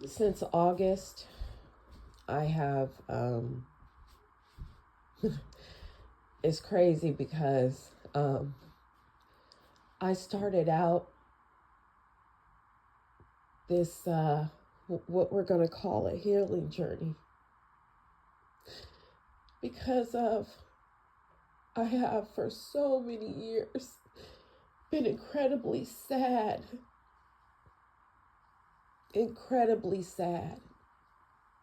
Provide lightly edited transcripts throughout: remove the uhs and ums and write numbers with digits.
Since August, I have, it's crazy because I started out this, what we're going to call a healing journey because of, I have for so many years been incredibly sad. Incredibly sad,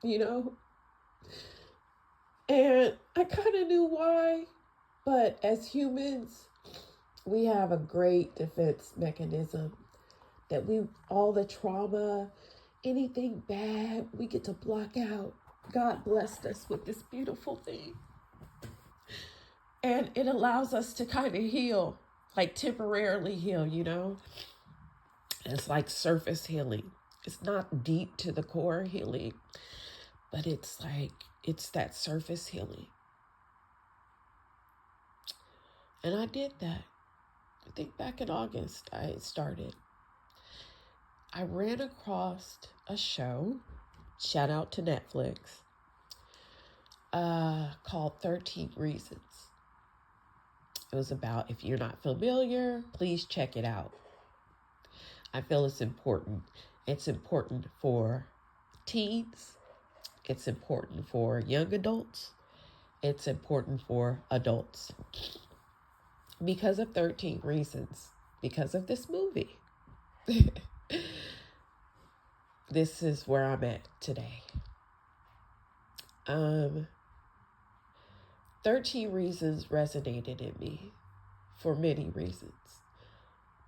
you know? And I kind of knew why, but as humans, we have a great defense mechanism that all the trauma, anything bad, we get to block out. God blessed us with this beautiful thing. And it allows us to kind of heal, like temporarily heal, you know? It's like surface healing. It's not deep to the core healing, but it's that surface healing. And I did that. I think back in August, I started. I ran across a show, shout out to Netflix, called 13 Reasons. It was about, if you're not familiar, please check it out. I feel it's important. It's important for teens. It's important for young adults. It's important for adults. Because of 13 Reasons. Because of this movie. This is where I'm at today. 13 Reasons resonated in me for many reasons.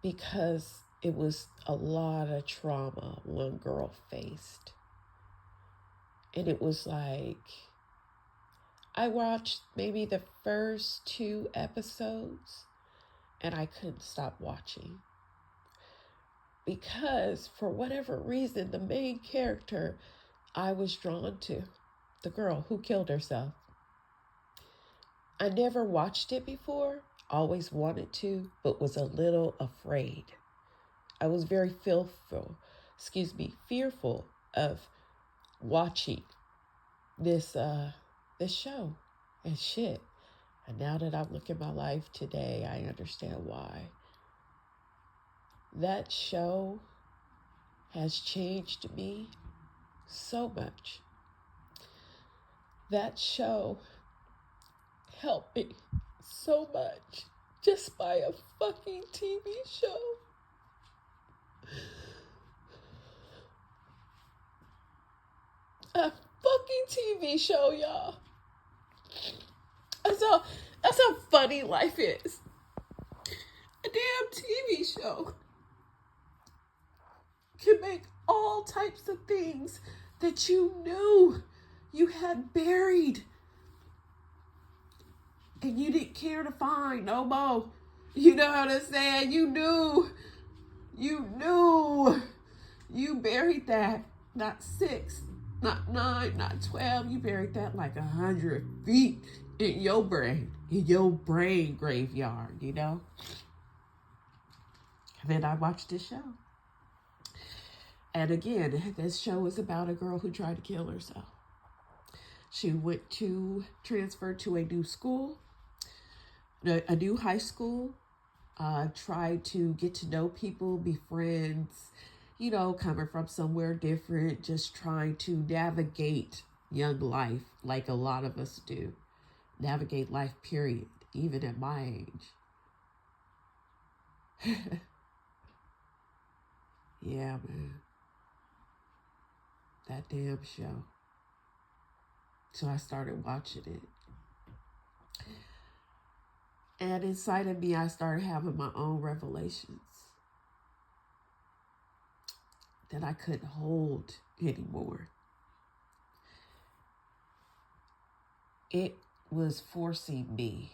Because it was a lot of trauma one girl faced. And it was like, I watched maybe the first 2 episodes and I couldn't stop watching. Because for whatever reason, the main character I was drawn to, the girl who killed herself. I never watched it before, always wanted to, but was a little afraid. I was very fearful of watching this show and shit. And now that I look at my life today, I understand why. That show has changed me so much. That show helped me so much just by a fucking TV show. A fucking TV show, y'all. That's how funny life is. A damn TV show can make all types of things that you knew you had buried and you didn't care to find no more. You know what I'm saying? You knew you buried that. Not 6, not 9, not 12. You buried that like 100 feet in your brain graveyard, you know? And then I watched this show. And again, this show is about a girl who tried to kill herself. She transferred to a new school, a new high school, tried to get to know people, be friends, you know, coming from somewhere different, just trying to navigate young life like a lot of us do. Navigate life, period, even at my age. Yeah, man. That damn show. So I started watching it. And inside of me, I started having my own revelations that I couldn't hold anymore. It was forcing me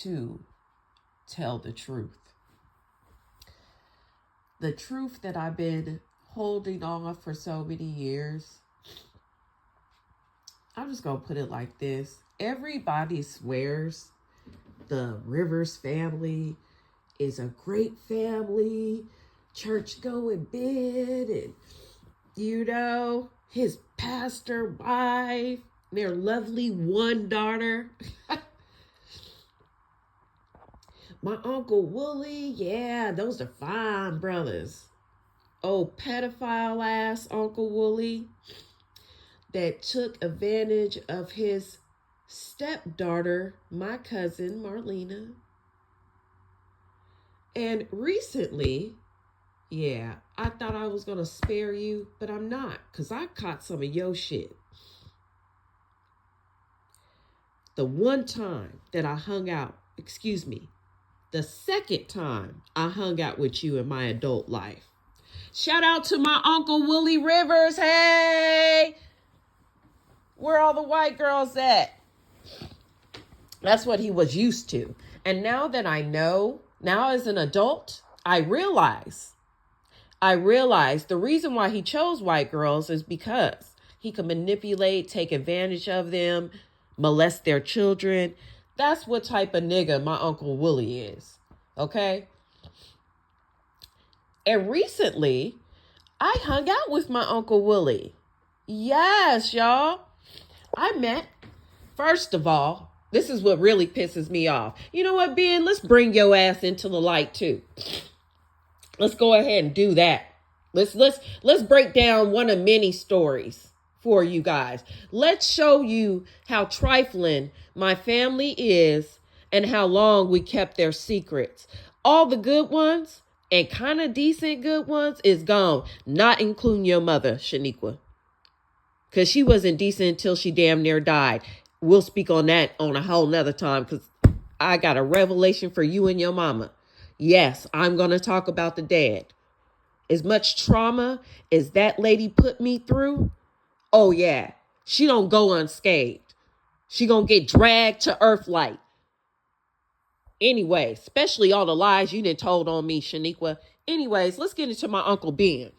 to tell the truth. The truth that I've been holding on for so many years. I'm just going to put it like this. Everybody swears the Rivers family is a great family, church going big, and you know, his pastor wife, their lovely one daughter. My Uncle Wooly, yeah, those are fine brothers. Oh, pedophile ass Uncle Wooly that took advantage of his stepdaughter, my cousin Marlena. And recently, yeah, I thought I was going to spare you, but I'm not, because I caught some of your shit. The one time that I hung out, the second time I hung out with you in my adult life. Shout out to my Uncle Willie Rivers. Hey, where all the white girls at? That's what he was used to. And now that I know, now as an adult, I realize the reason why he chose white girls is because he could manipulate, take advantage of them, molest their children. That's what type of nigga my Uncle Willie is. Okay? And recently, I hung out with my Uncle Willie. Yes, y'all. First of all, this is what really pisses me off. You know what, Ben? Let's bring your ass into the light too. Let's go ahead and do that. Let's break down one of many stories for you guys. Let's show you how trifling my family is and how long we kept their secrets. All the good ones and kind of decent good ones is gone, not including your mother, Shaniqua. Because she wasn't decent until she damn near died. We'll speak on that on a whole nother time because I got a revelation for you and your mama. Yes, I'm going to talk about the dad. As much trauma as that lady put me through, oh yeah, she don't go unscathed. She gonna get dragged to Earthlight. Anyway, especially all the lies you done told on me, Shaniqua. Anyways, let's get into my Uncle Ben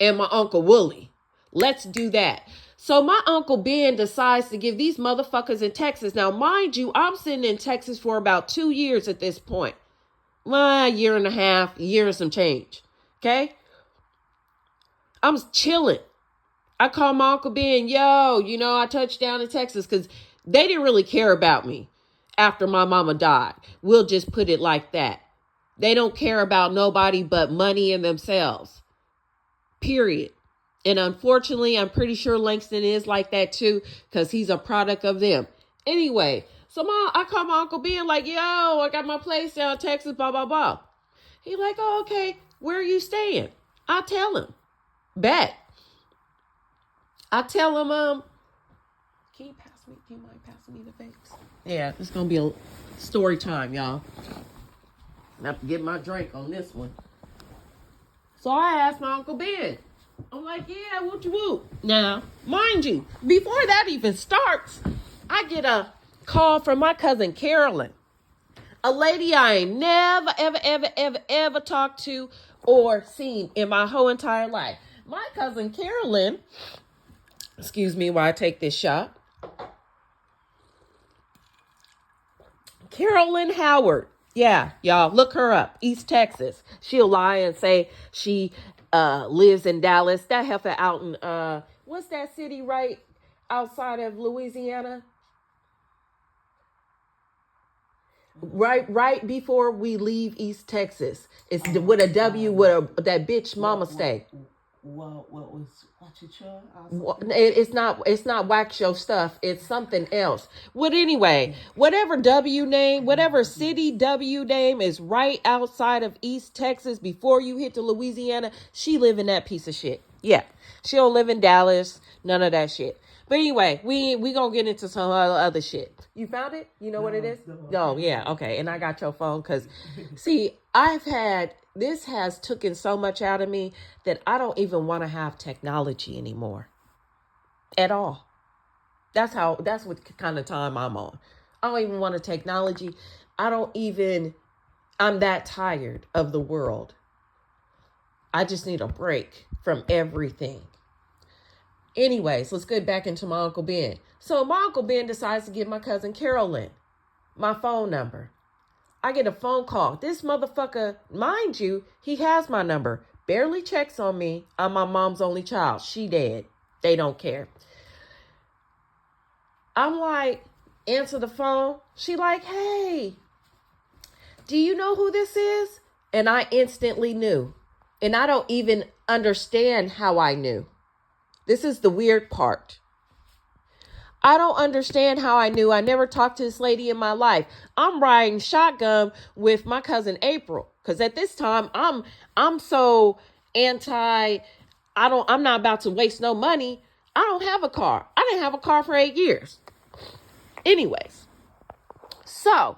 and my Uncle Wooly. Let's do that. So my Uncle Ben decides to give these motherfuckers in Texas. Now, mind you, I'm sitting in Texas for about 2 years at this point. Well, a year and a half, a year and some change. Okay? I'm chilling. I call my Uncle Ben, yo, I touched down in Texas because they didn't really care about me after my mama died. We'll just put it like that. They don't care about nobody but money and themselves. Period. And unfortunately, I'm pretty sure Langston is like that too, because he's a product of them. Anyway, so I call my Uncle Ben like, yo, I got my place down in Texas, blah, blah, blah. He like, oh, okay, where are you staying? I tell him. Bet. I tell him, can you mind passing me the fakes? Yeah, it's going to be a story time, y'all. I have to get my drink on this one. So I asked my Uncle Ben. I'm like, yeah, what you whoop? Now, mind you, before that even starts, I get a call from my cousin Carolyn. A lady I ain't never, ever talked to or seen in my whole entire life. My cousin Carolyn, excuse me while I take this shot. Carolyn Howard. Yeah, y'all, look her up. East Texas. She'll lie and say she lives in Dallas. That heifer out in, what's that city right outside of Louisiana? Right before we leave East Texas. It's with a W where that bitch mama stay. What was Wachicha? It's not wax your stuff. It's something else. Well, anyway, whatever city W name is right outside of East Texas before you hit to Louisiana, she live in that piece of shit. Yeah, she don't live in Dallas. None of that shit. But anyway, we gonna get into some other shit. You found it? You know what it is? No, yeah, okay. And I got your phone because, see, this has taken so much out of me that I don't even want to have technology anymore. At all. That's what kind of time I'm on. I don't even want a technology. I'm that tired of the world. I just need a break from everything. Anyways, let's get back into my Uncle Ben. So my Uncle Ben decides to give my cousin Carolyn my phone number. I get a phone call. This motherfucker, mind you, he has my number, barely checks on me. I'm my mom's only child. She dead. They don't care. I'm like, answer the phone. She like, hey, do you know who this is? And I instantly knew. And I don't even understand how I knew. This is the weird part. I don't understand how I knew. I never talked to this lady in my life. I'm riding shotgun with my cousin April. Because at this time, I'm so I'm not about to waste no money. I don't have a car. I didn't have a car for 8 years. Anyways. So,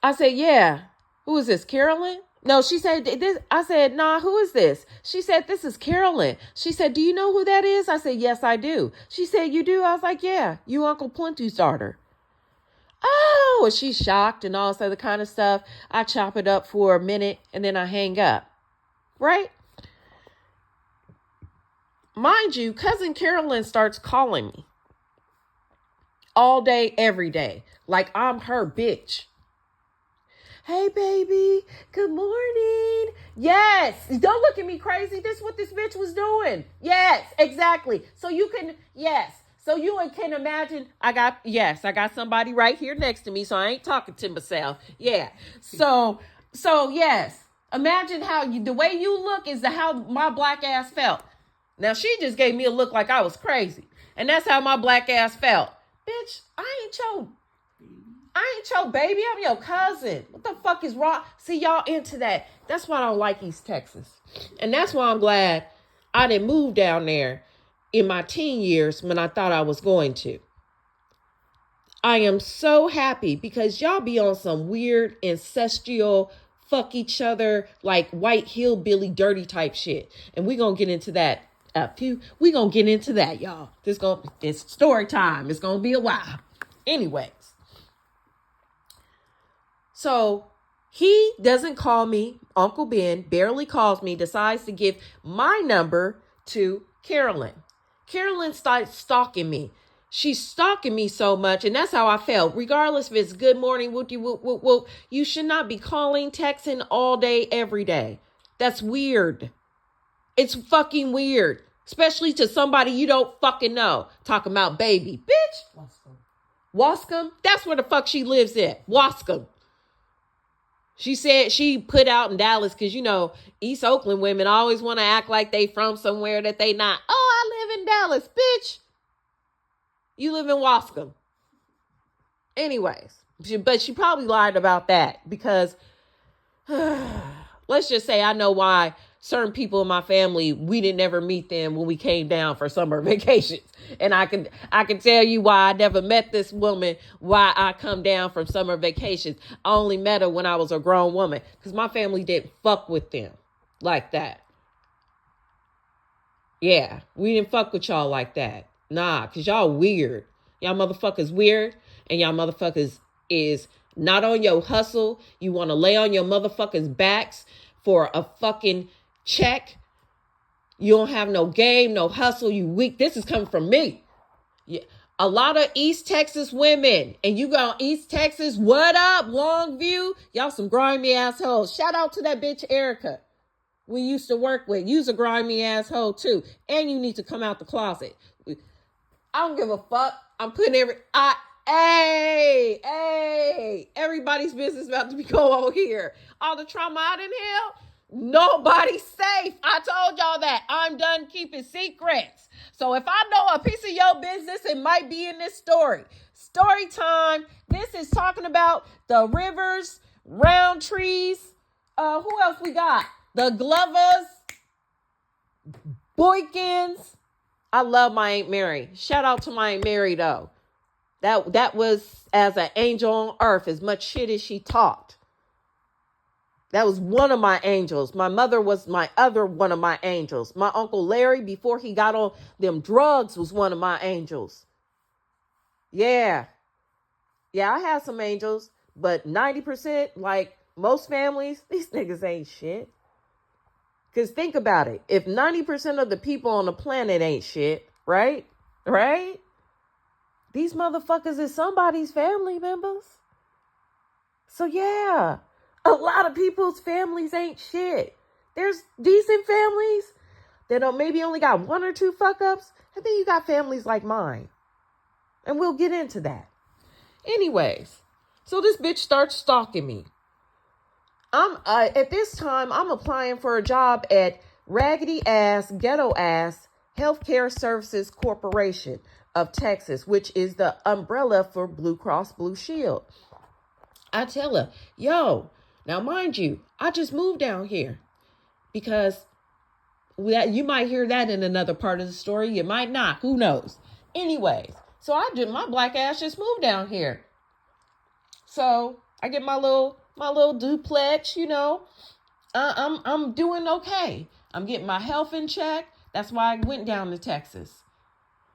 I said, yeah. Who is this, Carolyn? No, she said, this. I said, nah, who is this? She said, this is Carolyn. She said, do you know who that is? I said, yes, I do. She said, you do? I was like, yeah, you Uncle Plenty's daughter. Oh, and she's shocked and all this other kind of stuff. I chop it up for a minute and then I hang up. Right? Mind you, cousin Carolyn starts calling me all day, every day. Like I'm her bitch. Hey, baby. Good morning. Yes. Don't look at me crazy. This is what this bitch was doing. Yes, exactly. So you can imagine I got somebody right here next to me. So I ain't talking to myself. Yeah. So yes. Imagine how the way you look is how my black ass felt. Now she just gave me a look like I was crazy. And that's how my black ass felt. Bitch, I ain't your baby. I'm your cousin. What the fuck is wrong? See, y'all into that. That's why I don't like East Texas. And that's why I'm glad I didn't move down there in my teen years when I thought I was going to. I am so happy because y'all be on some weird ancestral fuck each other like white hillbilly dirty type shit. And we're going to get into that. We're going to get into that, y'all. It's story time. It's going to be a while. Anyways. So he doesn't call me. Uncle Ben barely calls me, decides to give my number to Carolyn. Carolyn starts stalking me. She's stalking me so much, and that's how I felt. Regardless if it's good morning, whoop, whoop, whoop, whoop, you should not be calling, texting all day, every day. That's weird. It's fucking weird. Especially to somebody you don't fucking know. Talking about baby. Bitch. Wascom? That's where the fuck she lives at. Wascom. She said she put out in Dallas because, East Oakland women always want to act like they from somewhere that they not. Oh, I live in Dallas, bitch. You live in Wascom. Anyways, but she probably lied about that because let's just say I know why certain people in my family, we didn't ever meet them when we came down for summer vacations. And I can tell you why I never met this woman, why I come down from summer vacations. I only met her when I was a grown woman because my family didn't fuck with them like that. Yeah, we didn't fuck with y'all like that. Nah, because y'all weird. Y'all motherfuckers weird and y'all motherfuckers is not on your hustle. You want to lay on your motherfuckers' backs for a fucking check. You don't have no game, no hustle. You weak. This is coming from me. Yeah. A lot of East Texas women, and you go East Texas, what up, Longview? Y'all some grimy assholes. Shout out to that bitch Erica we used to work with. You's a grimy asshole too. And you need to come out the closet. I don't give a fuck. I'm putting everybody's business about to be going on here. All the trauma I didn't have. Nobody's safe. I told y'all that. I'm done keeping secrets. So if I know a piece of your business, it might be in this story. Story time. This is talking about the Rivers, Roundtrees. Who else we got? The Glovers, Boykins. I love my Aunt Mary. Shout out to my Aunt Mary though. That was as an angel on earth, as much shit as she talked. That was one of my angels. My mother was my other one of my angels. My Uncle Larry, before he got on them drugs, was one of my angels. Yeah. Yeah, I had some angels, but 90%, like most families, these niggas ain't shit. Because think about it. If 90% of the people on the planet ain't shit, right? Right? These motherfuckers is somebody's family members. So yeah. A lot of people's families ain't shit. There's decent families that maybe only got one or two fuck ups. And then you got families like mine. And we'll get into that. Anyways, so this bitch starts stalking me. At this time, I'm applying for a job at raggedy ass, ghetto ass Healthcare Services Corporation of Texas, which is the umbrella for Blue Cross Blue Shield. I tell her, yo, now mind you, I just moved down here because you might hear that in another part of the story. You might not. Who knows? Anyways, so my black ass just moved down here. So I get my little duplex, you know. I'm doing okay. I'm getting my health in check. That's why I went down to Texas,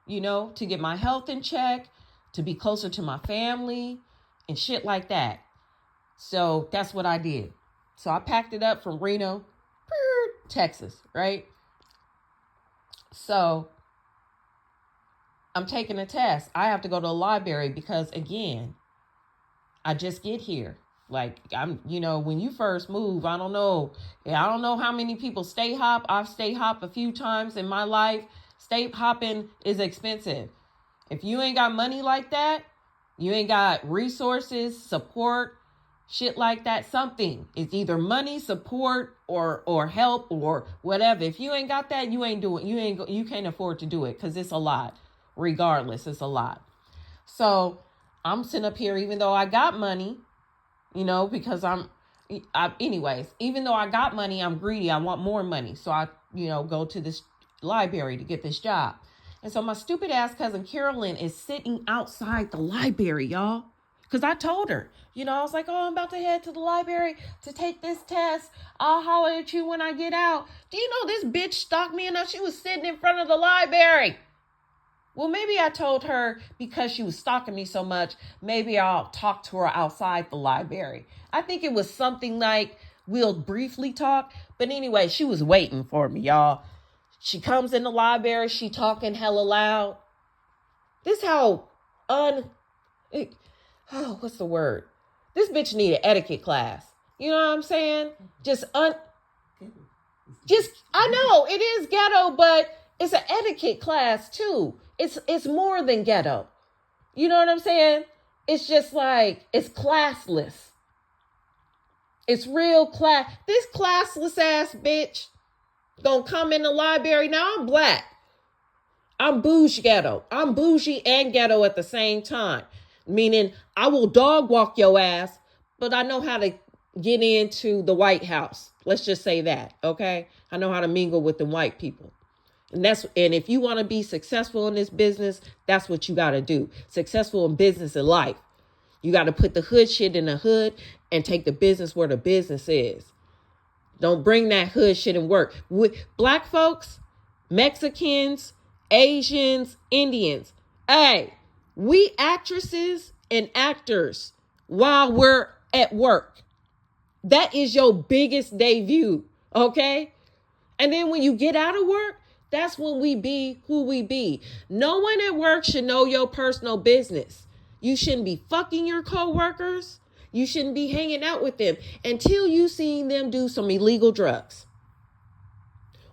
you know, to get my health in check, to be closer to my family and shit like that. So that's what I did. So I packed it up from Reno, Texas, right? So I'm taking a test. I have to go to the library because, again, I just get here. Like, when you first move, I don't know how many people stay hop. I've stay hop a few times in my life. Stay hopping is expensive. If you ain't got money like that, you ain't got resources, support, shit like that, something. It's either money, support, or help, or whatever. If you ain't got that, you can't afford to do it, because it's a lot. Regardless, it's a lot. So I'm sitting up here, even though I got money, you know, because anyways, even though I got money, I'm greedy. I want more money. So I, go to this library to get this job. And so my stupid ass cousin Carolyn is sitting outside the library, y'all. Because I told her, I was like, oh, I'm about to head to the library to take this test. I'll holler at you when I get out. Do you know this bitch stalked me enough? She was sitting in front of the library. Well, maybe I told her because she was stalking me so much, maybe I'll talk to her outside the library. I think it was something like we'll briefly talk. But anyway, she was waiting for me, y'all. She comes in the library. She talking hella loud. This how what's the word? This bitch need an etiquette class. You know what I'm saying? I know it is ghetto, but it's an etiquette class too. It's more than ghetto. You know what I'm saying? It's just like, it's classless. It's real class. This classless ass bitch gonna come in the library. Now I'm black. I'm bougie ghetto. I'm bougie and ghetto at the same time. Meaning I will dog walk your ass, but I know how to get into the White House. Let's just say that, okay? I know how to mingle with the white people. And if you want to be successful in this business, that's what you got to do. Successful in business and life. You got to put the hood shit in the hood and take the business where the business is. Don't bring that hood shit and work. With black folks, Mexicans, Asians, Indians. Hey, we actresses and actors while we're at work. That is your biggest debut, okay? And then when you get out of work, that's when we be who we be. No one at work should know your personal business. You shouldn't be fucking your coworkers. You shouldn't be hanging out with them until you seen them do some illegal drugs.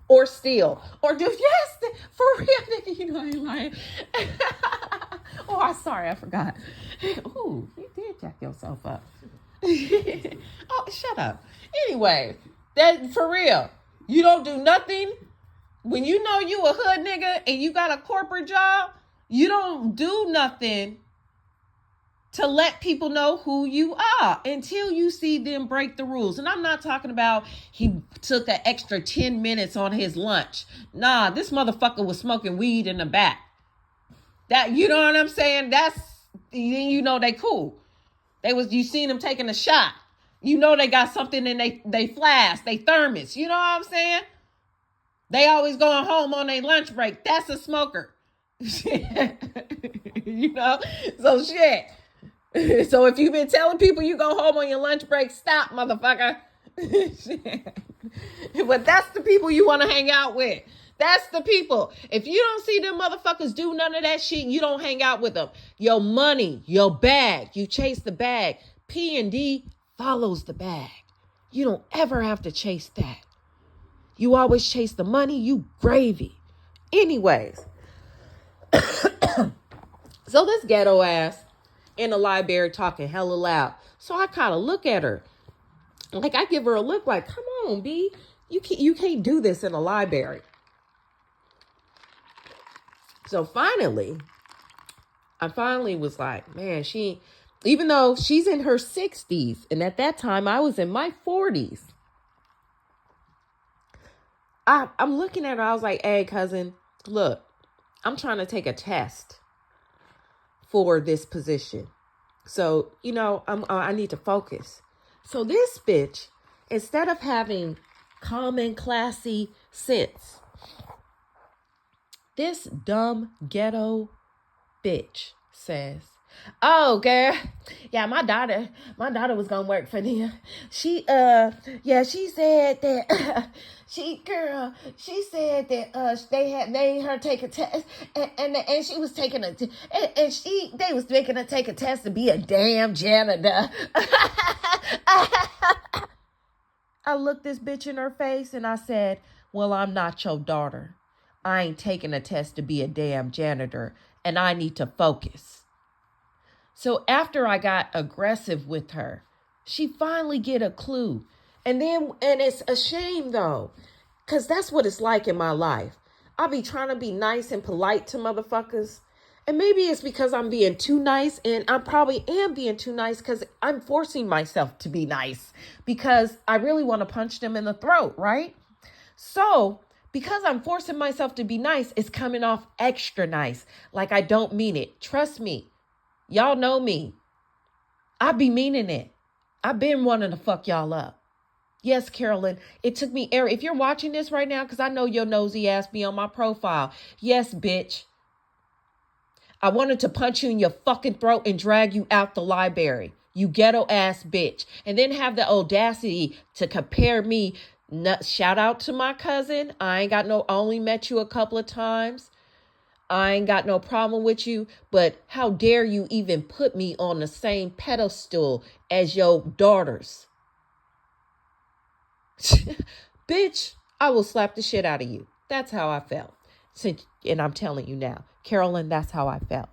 Or steal. Or do, yes, for real, nigga, you know I ain't lying. Oh, I'm sorry, I forgot. Ooh, you did jack yourself up. Oh, shut up. Anyway, that for real. You don't do nothing. When you know you a hood nigga and you got a corporate job, you don't do nothing to let people know who you are until you see them break the rules. And I'm not talking about he took an extra 10 minutes on his lunch. Nah, this motherfucker was smoking weed in the back. That, you know what I'm saying? That's, you know, they cool. You seen them taking a shot. You know they got something in they flask, they thermos. You know what I'm saying? They always going home on their lunch break. That's a smoker. You know? So shit. So if you've been telling people you go home on your lunch break, stop, motherfucker. But that's the people you want to hang out with. That's the people. If you don't see them motherfuckers do none of that shit, you don't hang out with them. Your money, your bag, you chase the bag. P&D follows the bag. You don't ever have to chase that. You always chase the money, you gravy. Anyways, so this ghetto ass in the library talking hella loud. So I kind of look at her. Like I give her a look like, come on, B. You can't do this in a library. So I finally was like, man, even though she's in her 60s, and at that time I was in my 40s, I'm looking at her. I was like, hey, cousin, look, I'm trying to take a test for this position. So, I need to focus. So this bitch, instead of having common, classy sense, this dumb ghetto bitch says, oh, girl, yeah, my daughter was gonna work for them. She said that she said that they had made her take a test, and she was taking they was making her take a test to be a damn janitor. I looked this bitch in her face and I said, well, I'm not your daughter. I ain't taking a test to be a damn janitor, and I need to focus. So after I got aggressive with her, she finally get a clue. And it's a shame though, because that's what it's like in my life. I be trying to be nice and polite to motherfuckers. And maybe it's because I'm being too nice, and I probably am being too nice because I'm forcing myself to be nice because I really want to punch them in the throat, right? So because I'm forcing myself to be nice, it's coming off extra nice. Like I don't mean it. Trust me. Y'all know me. I be meaning it. I've been wanting to fuck y'all up. Yes, Carolyn, it took me, if you're watching this right now, because I know your nosy ass be on my profile. Yes, bitch. I wanted to punch you in your fucking throat and drag you out the library. You ghetto ass bitch. And then have the audacity to compare me. Shout out to my cousin. I only met you a couple of times. I ain't got no problem with you, but how dare you even put me on the same pedestal as your daughters? Bitch, I will slap the shit out of you. That's how I felt. And I'm telling you now, Carolyn, that's how I felt.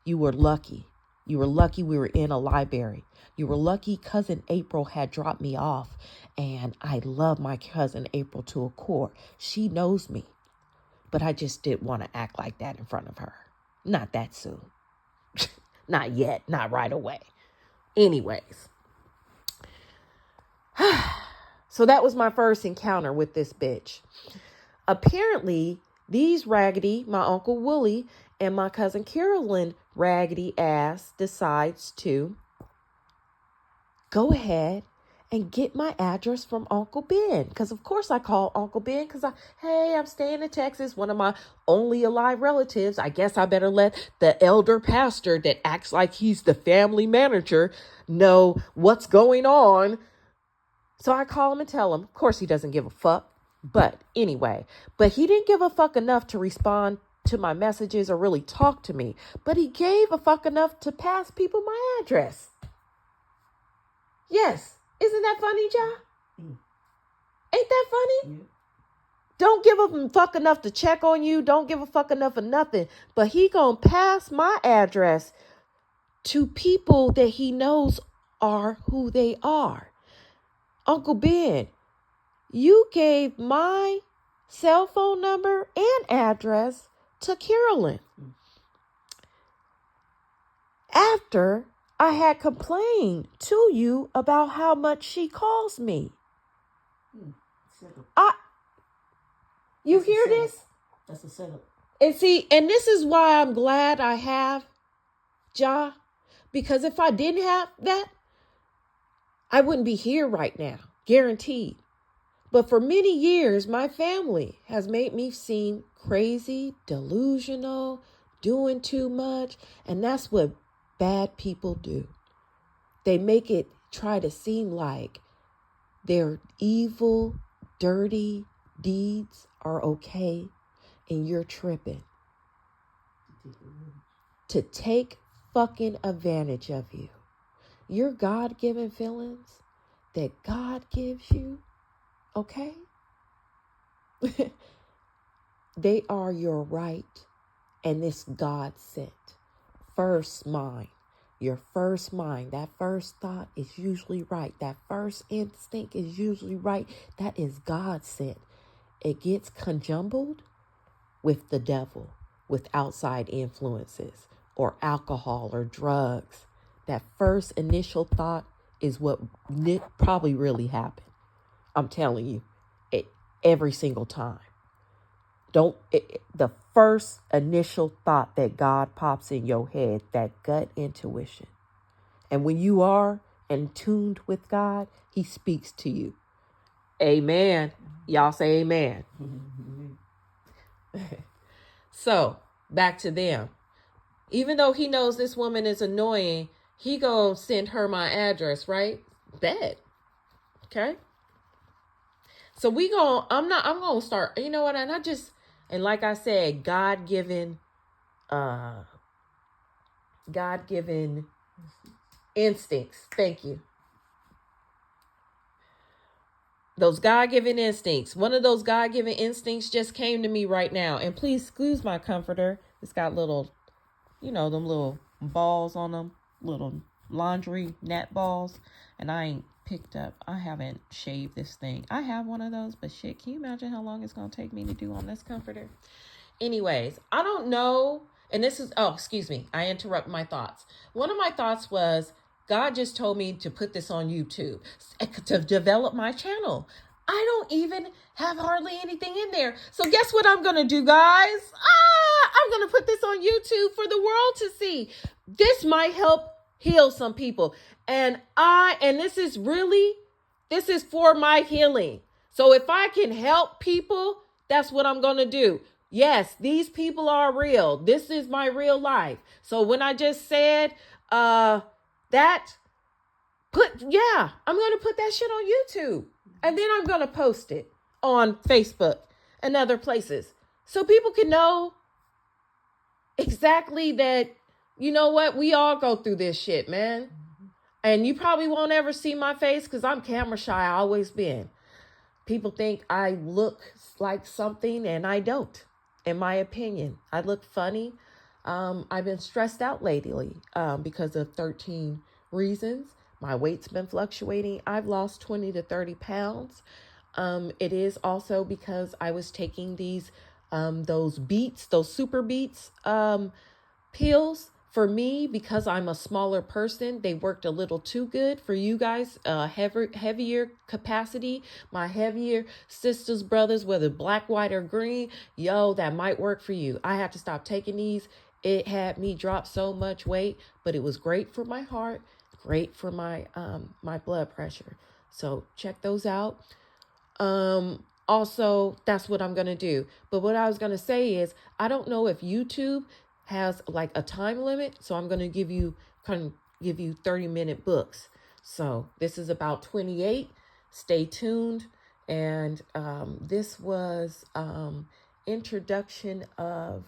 You were lucky. You were lucky we were in a library. You were lucky cousin April had dropped me off, and I love my cousin April to a core. She knows me. But I just didn't want to act like that in front of her. Not that soon. Not yet. Not right away. Anyways. So that was my first encounter with this bitch. Apparently, these raggedy, my Uncle Willie and my cousin Carolyn raggedy ass decides to go ahead and get my address from Uncle Ben. Because, of course, I call Uncle Ben because I'm staying in Texas, one of my only alive relatives. I guess I better let the elder pastor that acts like he's the family manager know what's going on. So I call him and tell him. Of course, he doesn't give a fuck. But anyway, he didn't give a fuck enough to respond to my messages or really talk to me. But he gave a fuck enough to pass people my address. Yes. Isn't that funny, Ja? Ain't that funny? Yeah. Don't give a fuck enough to check on you. Don't give a fuck enough of nothing. But he gonna pass my address to people that he knows are who they are. Uncle Ben, you gave my cell phone number and address to Carolyn. After I had complained to you about how much she calls me. You hear this? That's a setup. And this is why I'm glad I have Ja, because if I didn't have that, I wouldn't be here right now, guaranteed. But for many years, my family has made me seem crazy, delusional, doing too much, and that's what bad people do. They make it try to seem like their evil, dirty deeds are okay and you're tripping. To take fucking advantage of you. Your God-given feelings that God gives you, okay? They are your right, and this God sent. First mind. Your first mind, that first thought is usually right. That first instinct is usually right. That is God sent. It gets conjumbled with the devil, with outside influences, or alcohol or drugs. That first initial thought is what probably really happened. I'm telling you, every single time. The first initial thought that God pops in your head, that gut intuition. And when you are in tuned with God, he speaks to you. Amen. Y'all say amen. So back to them. Even though he knows this woman is annoying, he gonna send her my address, right? Bet. Okay. So I'm gonna start, you know what? And like I said, God-given instincts. Thank you. Those God-given instincts. One of those God-given instincts just came to me right now. And please excuse my comforter. It's got little, them little balls on them, little laundry net balls. And I haven't shaved this thing. I have one of those, but shit, can you imagine how long it's going to take me to do on this comforter? Anyways, I don't know. And excuse me. I interrupt my thoughts. One of my thoughts was, God just told me to put this on YouTube to develop my channel. I don't even have hardly anything in there. So guess what I'm going to do, guys? I'm going to put this on YouTube for the world to see. This might help heal some people. And this is for my healing. So if I can help people, that's what I'm going to do. Yes, these people are real. This is my real life. So when I just said, I'm going to put that shit on YouTube. And then I'm going to post it on Facebook and other places. So people can know exactly that, you know what? We all go through this shit, man. And you probably won't ever see my face because I'm camera shy. I always been. People think I look like something and I don't. In my opinion, I look funny. I've been stressed out lately because of 13 reasons. My weight's been fluctuating. I've lost 20 to 30 pounds. It is also because I was taking those super beets pills. For me, because I'm a smaller person, they worked a little too good. For you guys, heavier capacity, my heavier sisters, brothers, whether black, white, or green, that might work for you. I have to stop taking these. It had me drop so much weight, but it was great for my heart, great for my blood pressure. So check those out. Also, that's what I'm going to do. But what I was going to say is, I don't know if YouTube has like a time limit. So I'm going to give you 30-minute books. So this is about 28. Stay tuned. And this was introduction of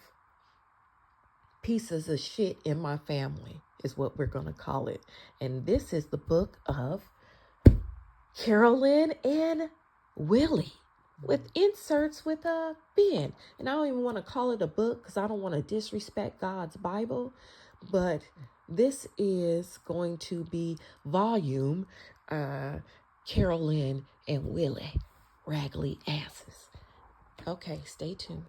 pieces of shit in my family is what we're going to call it. And this is the book of Carolyn and Willie, with inserts with a pen. And I don't even want to call it a book because I don't want to disrespect God's Bible. But this is going to be volume Carolyn and Willie, Raggly Asses. Okay, stay tuned.